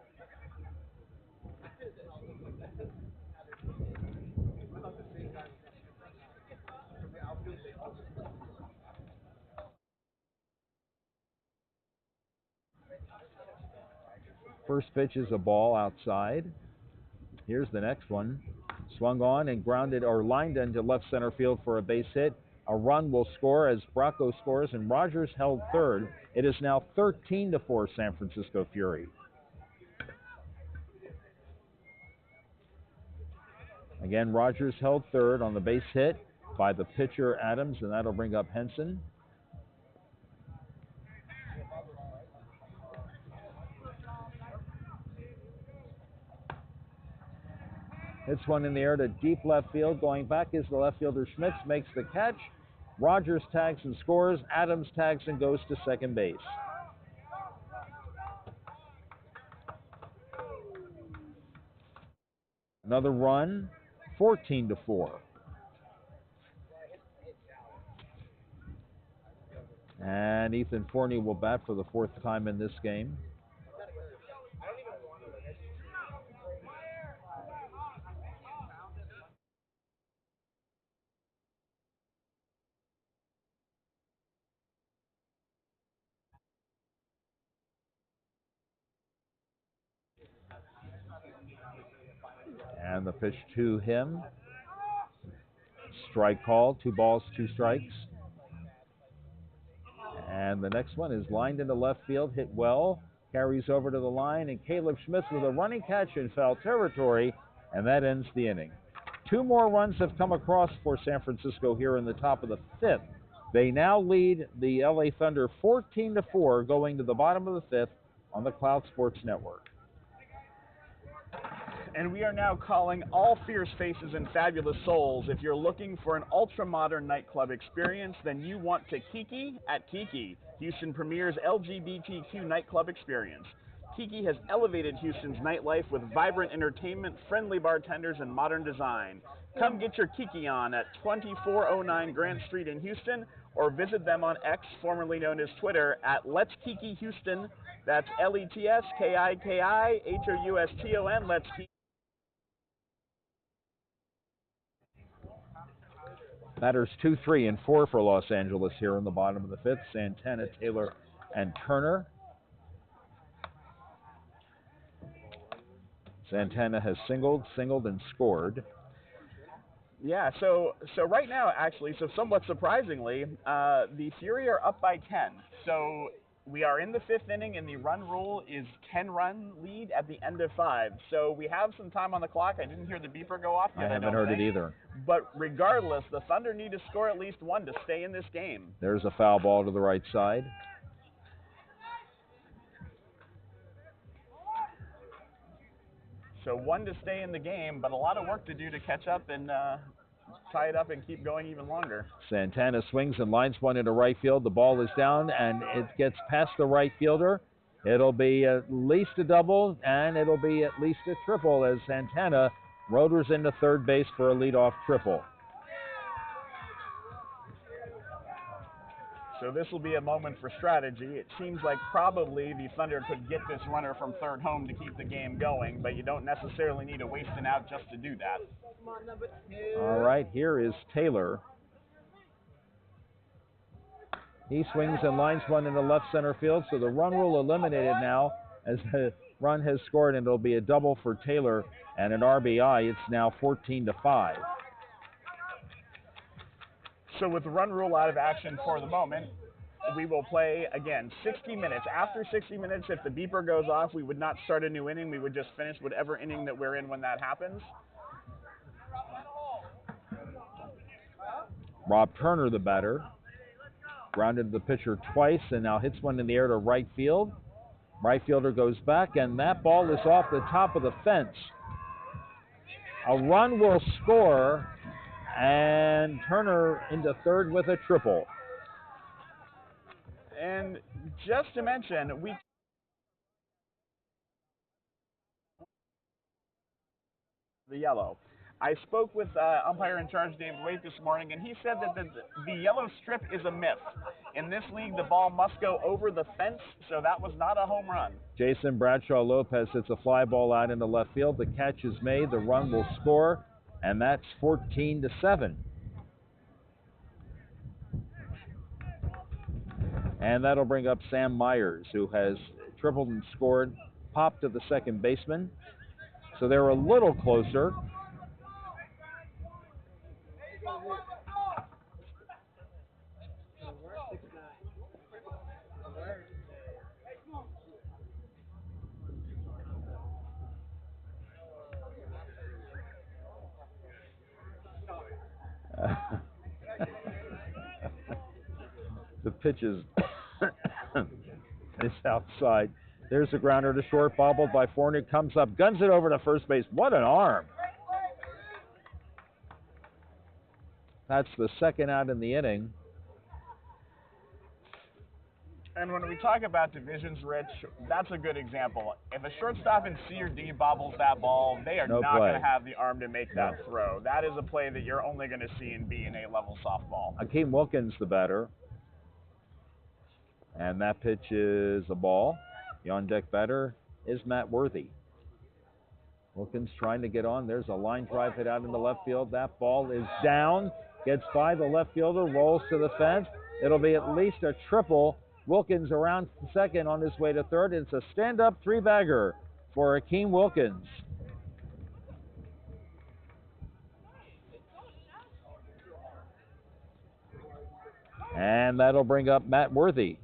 First pitch is a ball outside. Here's the next one. Swung on and grounded or lined into left center field for a base hit. A run will score as Bracco scores, and Rogers held third. It is now 13-4 San Francisco Fury. Again, Rogers held third on the base hit by the pitcher Adams, and that'll bring up Henson. Hits one in the air to deep left field. Going back is the left fielder Schmitz, makes the catch. Rogers tags and scores. Adams tags and goes to second base. Another run, 14-4. And Ethan Forney will bat for the 4th time in this game. And the pitch to him. Strike call, 2 balls, 2 strikes. And the next one is lined into left field, hit well, carries over to the line, and Caleb Schmitz with a running catch in foul territory, and that ends the inning. 2 more runs have come across for San Francisco here in the top of the 5th. They now lead the LA Thunder 14-4 going to the bottom of the 5th on the Cloud Sports Network. And we are now calling all fierce faces and fabulous souls. If you're looking for an ultra-modern nightclub experience, then you want to Kiki at Kiki, Houston Premier's LGBTQ nightclub experience. Kiki has elevated Houston's nightlife with vibrant entertainment, friendly bartenders, and modern design. Come get your Kiki on at 2409 Grant Street in Houston, or visit them on X, formerly known as Twitter, at Let's Kiki Houston. That's LETSKIKIHOUSTON. Let's Kiki. Batters 2, 3, and 4 for Los Angeles here in the bottom of the fifth. Santana, Taylor, and Turner. Santana has singled, and scored. Yeah, so right now, actually, so somewhat surprisingly, the Fury are up by 10. So we are in the fifth inning, and the run rule is 10-run lead at the end of 5. So we have some time on the clock. I didn't hear the beeper go off yet. I haven't heard it either. But regardless, the Thunder need to score at least one to stay in this game. There's a foul ball to the right side. So one to stay in the game, but a lot of work to do to catch up and tie it up and keep going even longer. Santana swings and lines one into right field. The ball is down, and it gets past the right fielder. It'll be at least a double, and it'll be at least a triple as Santana rotors into third base for a leadoff triple. So this will be a moment for strategy. It seems like probably the Thunder could get this runner from third home to keep the game going, but you don't necessarily need to waste an out just to do that. All right, here is Taylor. He swings and lines one into left center field, so the run rule eliminated now as the run has scored, and it'll be a double for Taylor and an RBI. It's now 14-5. So with the run rule out of action for the moment, we will play, again, 60 minutes. After 60 minutes, if the beeper goes off, we would not start a new inning. We would just finish whatever inning that we're in when that happens. Rob Turner, the batter, grounded the pitcher twice and now hits one in the air to right field. Right fielder goes back, and that ball is off the top of the fence. A run will score, and Turner into third with a triple. And just to mention, the yellow. I spoke with umpire in charge David Waite this morning, and he said that the yellow strip is a myth. In this league, the ball must go over the fence, so that was not a home run. Jason Bradshaw Lopez hits a fly ball out into left field. The catch is made. The run will score, and that's 14-7. And that'll bring up Sam Myers, who has tripled and scored, popped to the second baseman. So they're a little closer. The pitch is outside. There's a grounder to short, bobbled by Fournier. Comes up, guns it over to first base. What an arm! That's the second out in the inning. And when we talk about divisions, Rich, that's a good example. If a shortstop in C or D bobbles that ball, they are not going to have the arm to make that throw. That is a play that you're only going to see in B and A-level softball. Akeem Wilkins, the batter. And that pitch is a ball. The on-deck batter is Matt Worthy. Wilkins trying to get on. There's a line drive hit out in the left field. That ball is down. Gets by the left fielder, rolls to the fence. It'll be at least a triple. Wilkins around second on his way to third. It's a stand-up three-bagger for Akeem Wilkins. And that'll bring up Matt Worthy.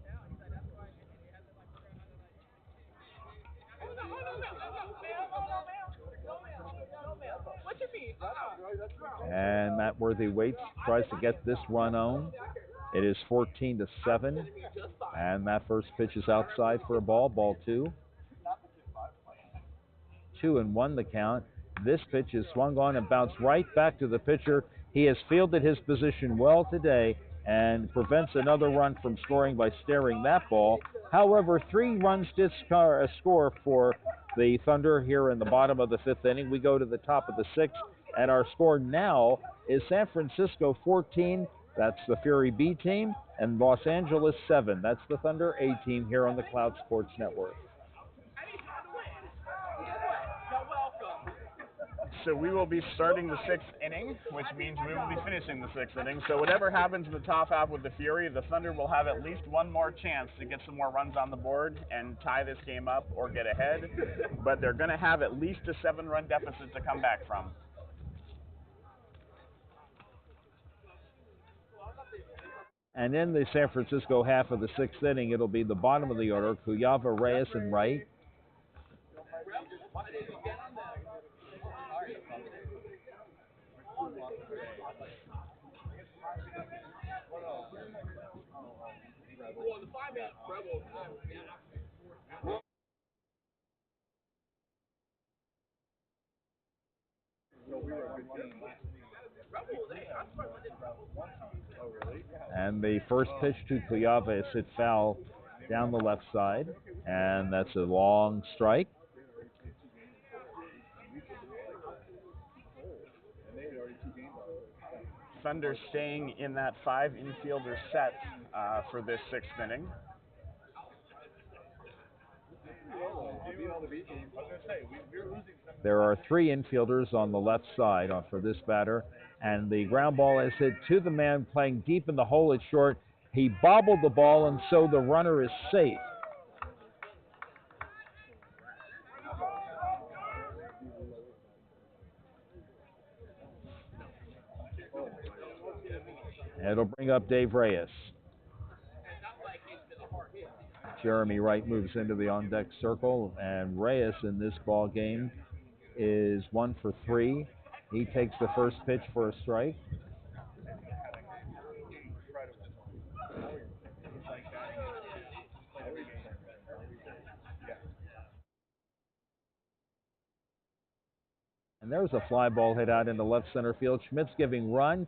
And Matt Worthy waits, tries to get this run on. It is 14-7, and that first pitch is outside for a ball. Ball two. 2-1 the count. This pitch is swung on and bounced right back to the pitcher. He has fielded his position well today and prevents another run from scoring by staring that ball. However, 3 runs did score for the Thunder here in the bottom of the 5th inning. We go to the top of the 6th, and our score now is San Francisco 14. That's the Fury B team, and Los Angeles 7. That's the Thunder A team here on the Cloud Sports Network. So we will be starting the 6th inning, which means we will be finishing the 6th inning. So whatever happens in the top half with the Fury, the Thunder will have at least one more chance to get some more runs on the board and tie this game up or get ahead. But they're going to have at least a 7-run deficit to come back from. And in the San Francisco half of the 6th inning, it'll be the bottom of the order, Cuyava, Reyes, and Wright. And the first pitch to Cuyava is hit foul down the left side, and that's a long strike. Thunder staying in that 5 infielder set for this 6th inning. There are 3 infielders on the left side for this batter, and the ground ball is hit to the man playing deep in the hole at short. He bobbled the ball, and so the runner is safe. It'll bring up Dave Reyes. Jeremy Wright moves into the on-deck circle, and Reyes in this ball game is 1 for 3. He takes the first pitch for a strike. And there's a fly ball hit out into left center field. Schmidt's giving run.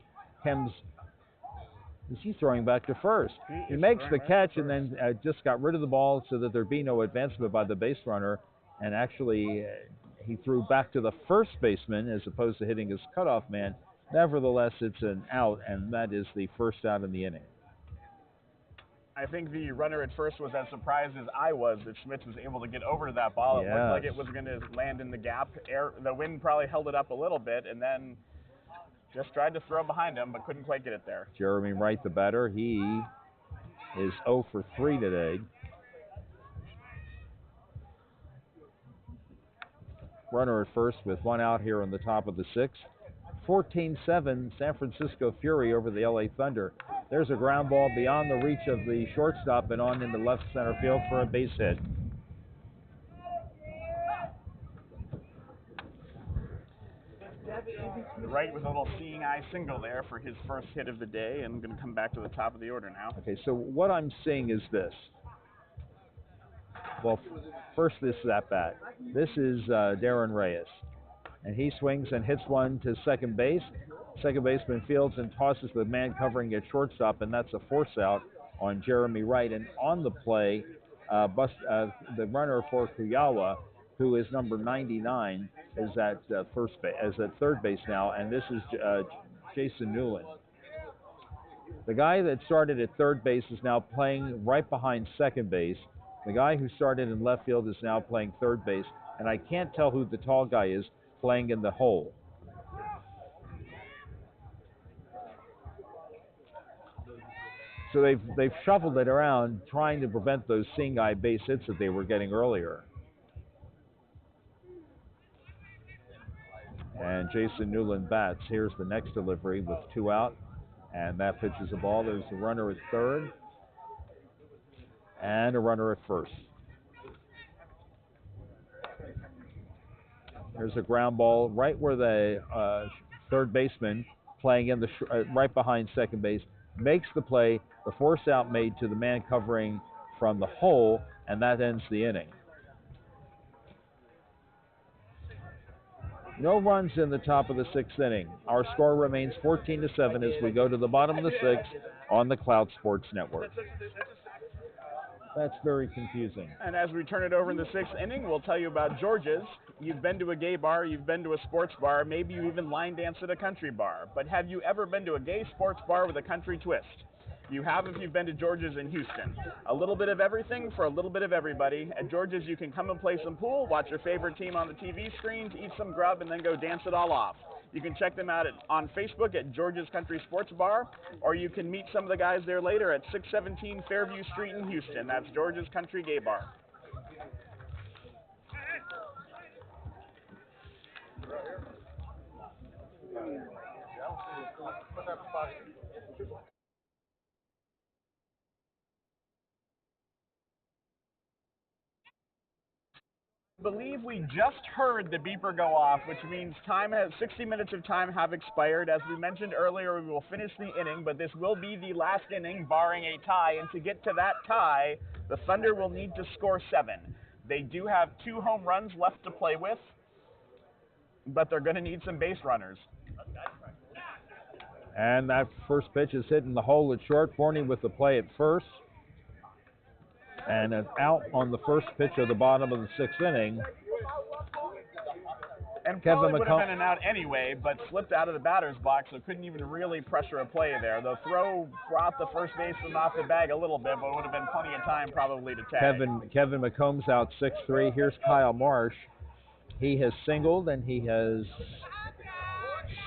Is he throwing back to first? He makes the catch and then just got rid of the ball so that there'd be no advancement by the base runner. And actually, he threw back to the first baseman as opposed to hitting his cutoff man. Nevertheless, it's an out, and that is the first out in the inning. I think the runner at first was as surprised as I was that Schmitz was able to get over to that ball. It looked like it was going to land in the gap. The wind probably held it up a little bit, and then just tried to throw behind him, but couldn't quite get it there. Jeremy Wright, the batter, he is 0 for 3 today. Runner at first with 1 out here on the top of the 6th. 14-7, San Francisco Fury over the LA Thunder. There's a ground ball beyond the reach of the shortstop and on into left center field for a base hit. Wright with a little seeing eye single there for his first hit of the day, and going to come back to the top of the order now. Okay, so what I'm seeing is this. Well, first this is at bat. This is Darren Reyes, and he swings and hits one to second base. Second baseman fields and tosses the man covering at shortstop, and that's a force out on Jeremy Wright. And on the play, the runner for Cuyava, who is number 99, is at third base now, and this is Jason Newland. The guy that started at third base is now playing right behind second base. The guy who started in left field is now playing third base, and I can't tell who the tall guy is playing in the hole. So they've shuffled it around, trying to prevent those seeing eye base hits that they were getting earlier. And Jason Newland bats. Here's the next delivery with 2 out, and that pitch is a ball. There's a runner at third and a runner at first. There's a ground ball right where the third baseman playing in the right behind second base makes the play, the force out made to the man covering from the hole, and that ends the inning. No runs in the top of the sixth inning. Our score remains 14-7 as we go to the bottom of the sixth on the Cloud Sports Network. That's very confusing. And as we turn it over in the sixth inning, we'll tell you about George's. You've been to a gay bar, you've been to a sports bar, maybe you even line danced at a country bar. But have you ever been to a gay sports bar with a country twist? You have if you've been to George's in Houston. A little bit of everything for a little bit of everybody. At George's, you can come and play some pool, watch your favorite team on the TV screens, eat some grub, and then go dance it all off. You can check them out on Facebook at George's Country Sports Bar, or you can meet some of the guys there later at 617 Fairview Street in Houston. That's George's Country Gay Bar. I believe we just heard the beeper go off, which means 60 minutes of time have expired. As we mentioned earlier, we will finish the inning, but this will be the last inning, barring a tie. And to get to that tie, the Thunder will need to score 7. They do have 2 home runs left to play with, but they're going to need some base runners. And that first pitch is hitting the hole at short. Forney with the play at first. And an out on the first pitch of the bottom of the sixth inning. And probably would have been an out anyway, but slipped out of the batter's box, so couldn't even really pressure a play there. The throw brought the first baseman off the bag a little bit, but it would have been plenty of time probably to tag. Kevin McCombs out 6-3. Here's Kyle Marsh. He has singled, and he has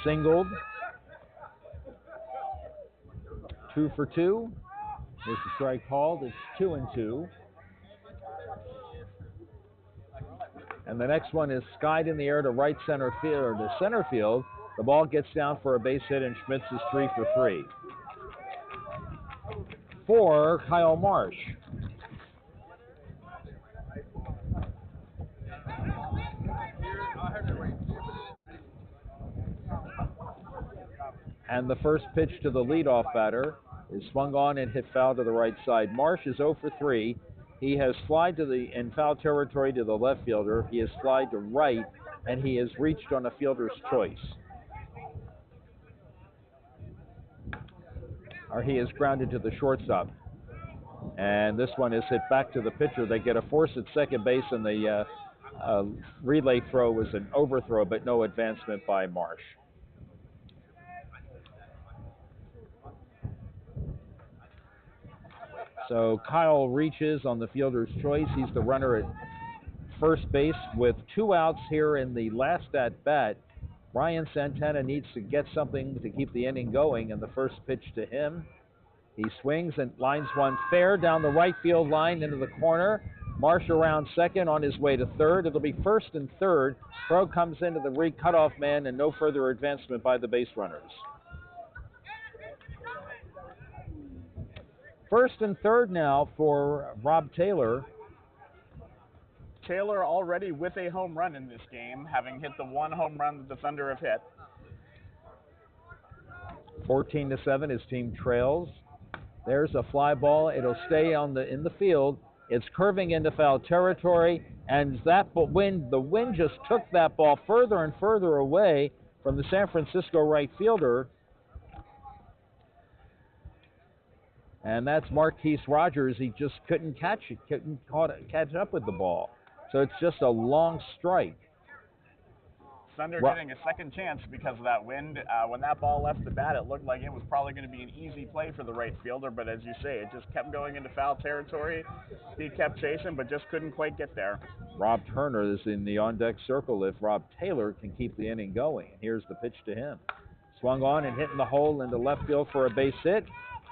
singled. 2 for 2. There's the strike called. It's 2-2. And the next one is skied in the air to right center field, or to center field. The ball gets down for a base hit, and Schmitz is 3 for 3. For Kyle Marsh. And the first pitch to the leadoff batter is swung on and hit foul to the right side. Marsh is 0 for 3. He has flied in foul territory to the left fielder. He has flied to right, and he has reached on a fielder's choice. Or he is grounded to the shortstop. And this one is hit back to the pitcher. They get a force at second base, and the relay throw was an overthrow, but no advancement by Marsh. So Kyle reaches on the fielder's choice. He's the runner at first base with 2 outs here in the last at-bat. Brian Santana needs to get something to keep the inning going, and the first pitch to him. He swings and lines one fair down the right field line into the corner. Marsh around second on his way to third. It'll be first and third. Throw comes into the cutoff man, and no further advancement by the base runners. First and third now for Rob Taylor. Taylor already with a home run in this game, having hit the 1 home run that the Thunder have hit. 14-7, his team trails. There's a fly ball. It'll stay in the field. It's curving into foul territory, and the wind just took that ball further and further away from the San Francisco right fielder. And that's Marquise Rogers. He just couldn't catch up with the ball. So it's just a long strike. Thunder getting a second chance because of that wind. When that ball left the bat, it looked like it was probably going to be an easy play for the right fielder, but as you say, it just kept going into foul territory. He kept chasing, but just couldn't quite get there. Rob Turner is in the on-deck circle if Rob Taylor can keep the inning going. Here's the pitch to him. Swung on and hit in the hole into left field for a base hit.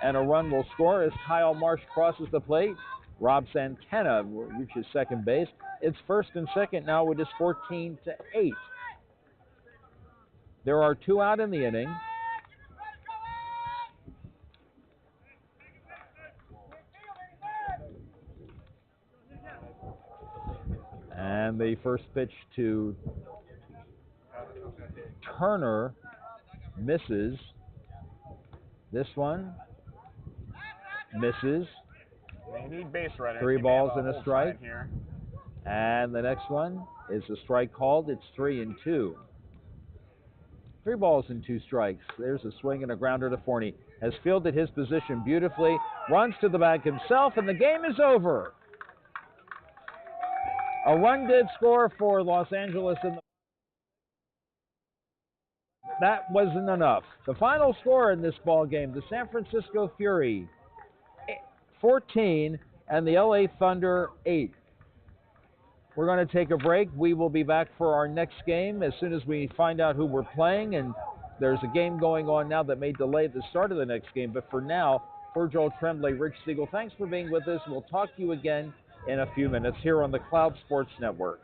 And a run will score as Kyle Marsh crosses the plate. Rob Santana reaches second base. It's first and second now. It is 14-8. There are 2 out in the inning. And the first pitch to Turner misses. This one Misses. They need base runners. 3 They may have balls and a hold strike. sign here. And the next one is a strike called. It's 3-2. 3 balls and 2 strikes. There's a swing and a grounder to Forney. Has fielded his position beautifully. Runs to the bag himself, and the game is over. A run did score for Los Angeles in the... That wasn't enough. The final score in this ball game, the San Francisco Fury 14 and the LA Thunder 8. We're going to take a break. We will be back for our next game as soon as we find out who we're playing. And there's a game going on now that may delay the start of the next game. But for now, for Joel Tremblay, Rich Siegel, thanks for being with us. We'll talk to you again in a few minutes here on the Cloud Sports Network.